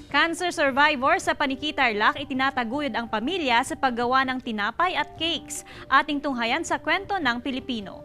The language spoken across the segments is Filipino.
Cancer survivor sa Paniquitarlac, itinataguyod ang pamilya sa paggawa ng tinapay at cakes. Ating tunghayan sa kwento ng Pilipino.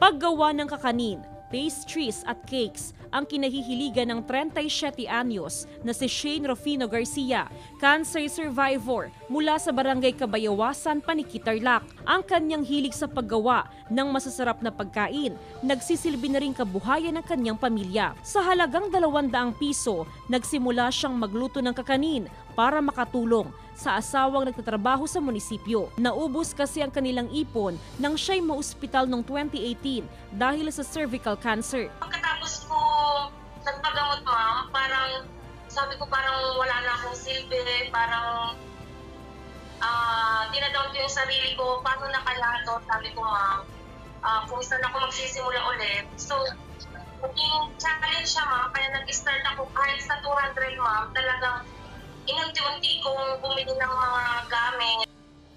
Paggawa ng kakanin, pastries at cakes ang kinahihiligan ng 37 anyos na si Shane Rufino Garcia, cancer survivor mula sa Barangay Kabayawasan, Paniquitarlac. Ang kanyang hilig sa paggawa ng masasarap na pagkain, nagsisilbi na rin kabuhayan ng kanyang pamilya. Sa halagang 200 piso, nagsimula siyang magluto ng kakanin para makatulong sa asawang nagtatrabaho sa munisipyo. Naubos kasi ang kanilang ipon nang siya'y maospital noong 2018 dahil sa cervical cancer. Pagkatapos ko nagpagamot, ma'am, parang sabi ko parang wala na akong silbi, parang dinadown ko yung sarili ko, paano na kaya to, sabi ko, ma'am, kung saan ako magsisimula ulit. So, naging challenge siya, ma'am, kaya nag-start ako kahit sa 200, ma'am, talagang inunti-unti kong bumili ng mga gamit.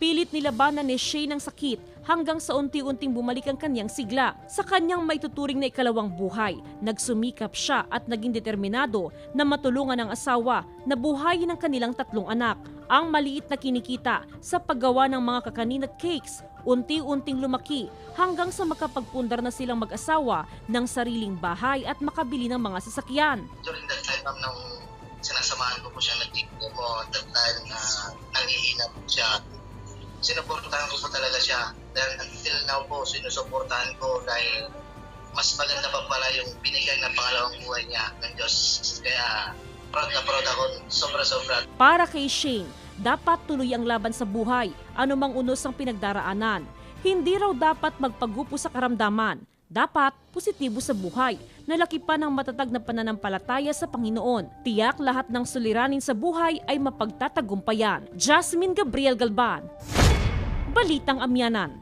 Pilit nilabanan ni Shane ang sakit hanggang sa unti-unting bumalik ang kanyang sigla. Sa kanyang may tuturing na ikalawang buhay, nagsumikap siya at naging determinado na matulungan ang asawa na buhayin ang kanilang 3 anak. Ang maliit na kinikita sa paggawa ng mga kakanin at cakes, unti-unting lumaki hanggang sa makapagpundar na silang mag-asawa ng sariling bahay at makabili ng mga sasakyan. During that time, ma'am, nung sinasamahan ko po siya nag-mo, that time na nanghihina po siya, sinuportahan ko po talaga siya. Dahil until now po, sinusuportahan ko dahil mas maganda pa pala yung binigay na pangalawang buhay niya ng Diyos. Kaya proud na proud ako, sobra-sobra. Para kay Shane, dapat tuloy ang laban sa buhay, anumang unos ang pinagdaraanan. Hindi raw dapat magpagupo sa karamdaman. Dapat positibo sa buhay, nalaki pa ng matatag na pananampalataya sa Panginoon. Tiyak lahat ng suliranin sa buhay ay mapagtatagumpayan. Jasmine Gabriel Galban, Balitang Amyanan.